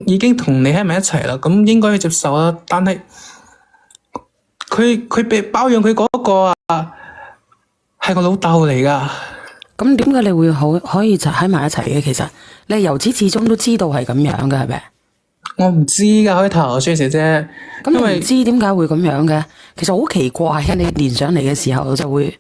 已經同你喺埋一齊啦，咁應該要接受啦。但係佢被包養佢嗰個啊，係個老豆嚟噶。咁點解你會可以就喺埋一齊嘅？其實你係由始至終都知道係咁樣嘅，係咪？我唔知噶開頭，崔小姐。咁你唔知點解會咁樣嘅？其實好奇怪啊！你連上嚟嘅時候就會，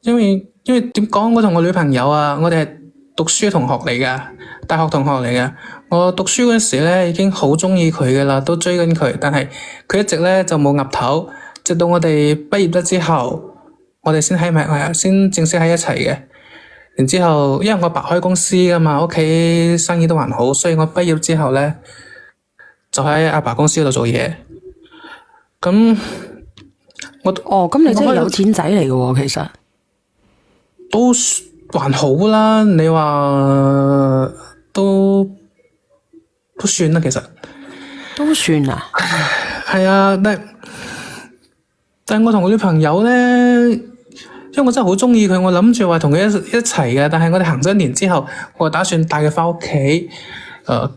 因為點講？我同我女朋友啊，我哋係讀書同學嚟噶，大學同學嚟噶。我讀書嗰時咧已經好中意佢噶啦，都追緊佢，但係佢一直咧就冇岌頭，直到我哋畢業咗之後，我哋先喺埋先正式喺一齊嘅。然之後，因為我阿爸開公司噶嘛，屋企生意都還好，所以我畢業之後咧就喺阿爸公司度做嘢。咁咁你真係有錢仔嚟嘅喎，其實都還好啦。你話都算啦，其實都算啊。係啊，但係我同我女朋友咧，因為我真係好中意佢，我諗住話同佢一齊嘅。但係我哋行咗一年之後，我打算帶佢翻屋企，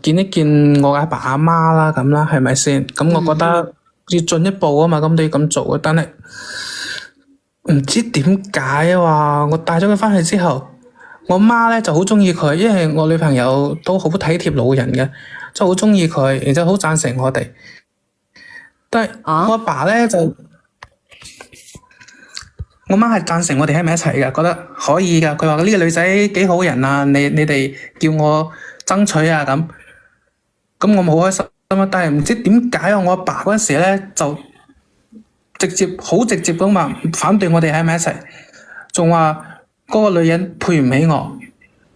見一見我阿爸阿媽啦，咁啦，係咪先？咁我覺得要進一步啊嘛，咁都要咁做嘅。但係唔知點解話，我帶咗佢翻去之後，我媽咧就好中意佢，因為我女朋友都好體貼老人嘅，真係好中意佢，然之後好贊成我哋。但係我阿爸咧就。我媽係贊成我哋喺埋一齊嘅，覺得可以噶。佢話呢個女仔幾好人啊，你哋叫我爭取啊咁。咁我冇開心啊，但係唔知點解我阿爸嗰陣時咧就好直接咁話反對我哋喺埋一齊，仲話嗰個女人配唔起我，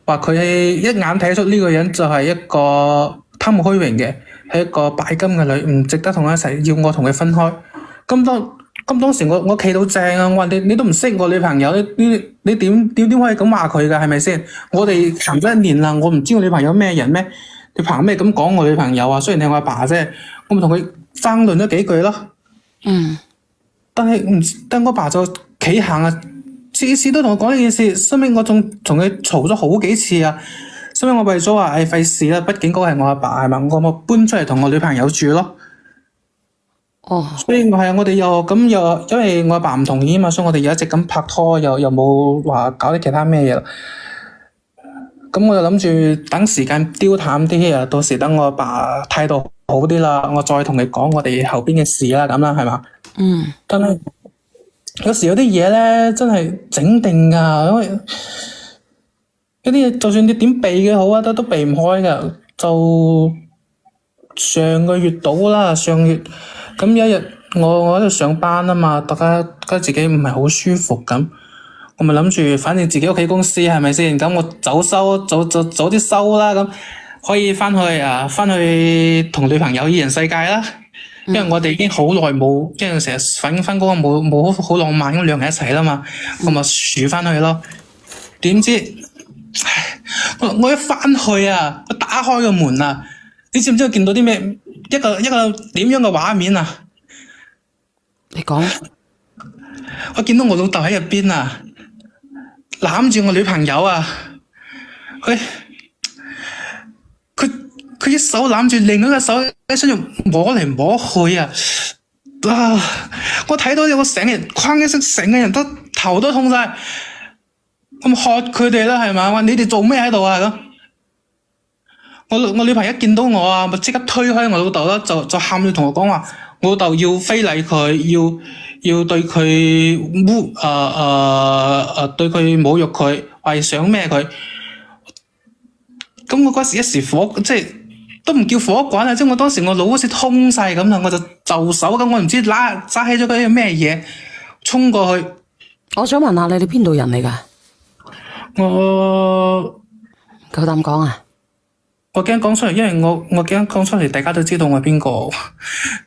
話佢一眼睇出呢個人就係一個貪慕虛榮嘅，係一個拜金嘅女，唔值得同我一齊，要我同佢分開。咁當時我企到正啊！我話你都唔識我女朋友，你點可以咁話佢噶？係咪先？我哋行咗一年啦，我唔知我女朋友咩人咩？你憑咩咁講我女朋友啊？雖然係我阿爸啫，我咪同佢爭論咗幾句咯。但係我阿爸就企硬啊，次次都同我講呢件事，收尾我仲同佢嘈咗好幾次啊！收尾我為咗話費事啦，畢竟嗰個係我阿爸係嘛，我咪搬出嚟同我女朋友住咯。所以我哋又因為我阿爸唔同意啊嘛，所以我哋又一直咁拍拖，又冇話搞啲其他咩嘢啦。咁我就諗住等時間丟淡啲啊，到時等我阿爸態度好啲啦，我再同你講我哋後邊嘅事啦，咁啦，係嘛？但係有時有啲嘢咧，真係整定噶，因為有啲嘢就算你點避嘅好啊，都避唔開噶。就上個月到啦，上月。咁有一日我喺度上班啊嘛，大家覺得自己唔係好舒服咁，我咪諗住反正自己屋企公司係咪先？咁我早啲收啦，咁可以翻去同女朋友二人世界啦。因為我哋已經好耐冇，因為成日返工冇好浪漫咁兩人一齊啦嘛，我咪數翻去咯。點知我一翻去啊，我打開個門啊，你知唔知我見到啲咩？一個點樣嘅畫面啊？你講。我見到我老豆喺入邊啊，攬住我女朋友啊，佢一手攬住另一個手喺身上摸嚟摸去啊！我睇到有個成日哐一聲，成個人都頭都痛晒，咁喝佢哋啦，係嘛？話你哋做咩喺度啊？咁我女朋友一見到我啊，咪即刻推開我老豆啦，就喊住同我講話，我老豆要非禮佢，要對佢對佢侮辱佢，話想咩佢。咁我嗰時一時火，即係都唔叫火滾啊！即係我當時我腦好似通晒咁啦，我就手咁，我唔知揸起咗嗰啲咩嘢，衝過去。我想問下你哋邊度人嚟㗎？我夠膽講啊？我驚講出嚟，因為我驚講出嚟，大家都知道我係邊個。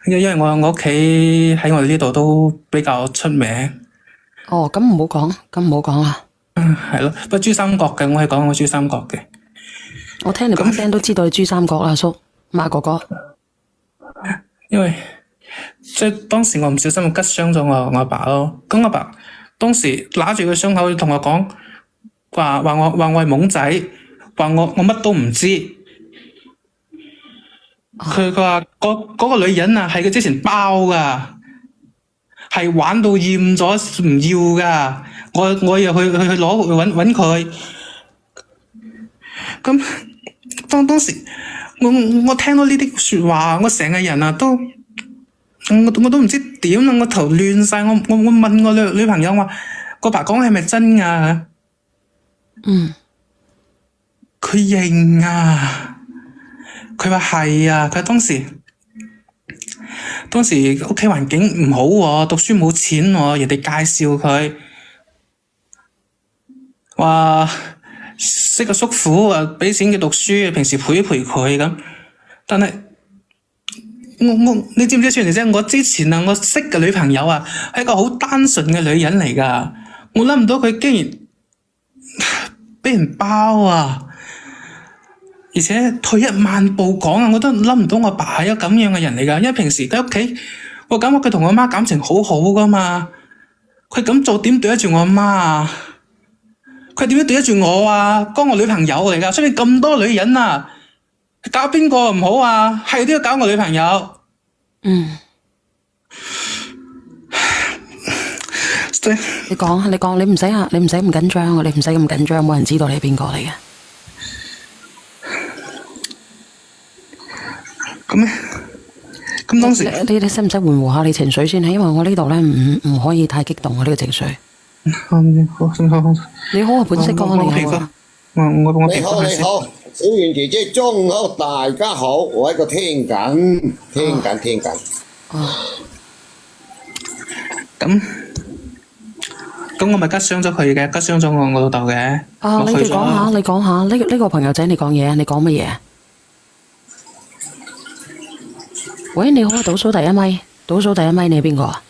因為我屋企喺我哋呢度都比較出名。咁唔好講，啦。係咯，不過珠三角嘅，我係講我珠三角嘅。我聽你把聲都知道你珠三角啦，叔馬哥哥。因為即係當時我唔小心拮傷咗我阿爸咯。咁我阿爸當時揦住個傷口同我講，話我係懵仔，話我乜都唔知。佢話嗰個女人啊係佢之前包噶，係玩到厭咗唔要噶。我又去揾佢。咁當時我聽到呢啲説話，我成個人啊我都唔知點啦，我頭亂晒。我問我女朋友話：個爸講係咪真啊？佢認啊，佢話係啊，佢當時屋企環境唔好喎，讀書冇錢喎，人哋介紹佢話識個叔父啊，俾錢佢讀書，平時陪一陪佢咁。但係你知唔知算嚟啫？我之前啊，我識嘅女朋友啊，係一個好單純嘅女人嚟噶。我諗唔到佢竟然俾人包啊！而且退一萬步講啊，我都諗唔到我爸係一個咁樣嘅人嚟噶。因為平時喺屋企，我感覺佢同我媽感情好好噶嘛。佢咁做點對得住我媽啊？佢點樣對得住我啊？當我女朋友嚟噶，出面咁多女人啊，搞邊個唔好啊？係都要搞我女朋友。你講，你唔使咁緊張啊，你唔使咁緊張，冇人知道你係邊個嚟嘅。咁當時你使唔使緩和下你情緒先？因為我呢度咧唔可以太激動啊，呢個情緒。你好啊，本色哥，你好啊。你好，小圓姐姐中午好，大家好，我喺度聽緊。咁我咪吉傷咗佢嘅，吉傷咗我老豆嘅。你講下呢個朋友仔，你講嘢啊？你講乜嘢？喂，你好啊，倒數第一咪，你係邊個啊？